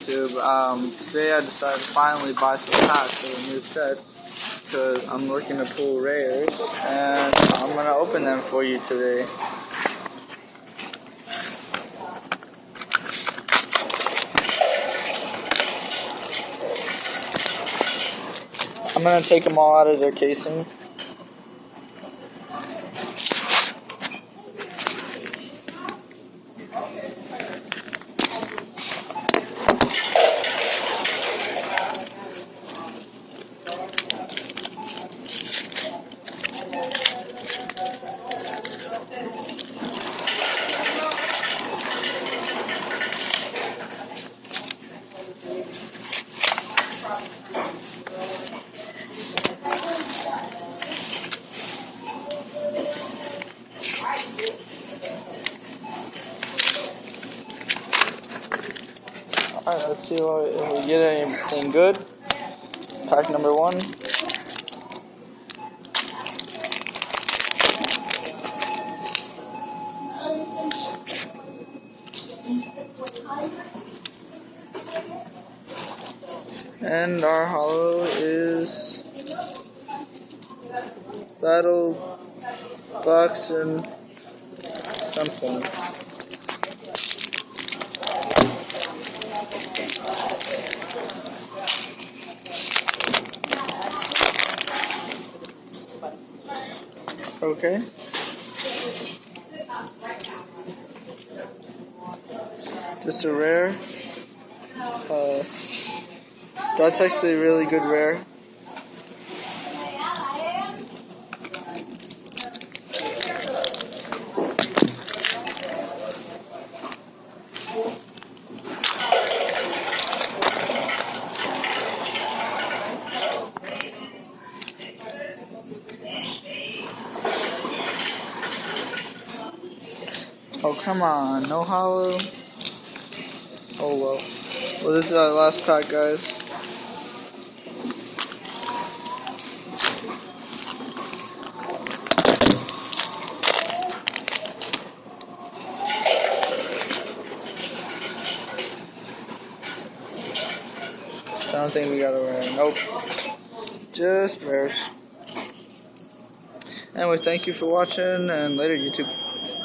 YouTube. Today I decided to finally buy some packs for the new set because I'm looking to pull rares, and I'm gonna open them for you today. I'm gonna take them all out of their casing. Alright, let's see if we get anything good. Pack number 1. And our hollow is Battle Box and something. Okay. Just a rare. That's actually a really good rare. Oh, come on, no hollow. Oh well. Well, this is our last pack, guys. I don't think we got a rare. Nope. Just rares. Anyway, thank you for watching, and later, YouTube.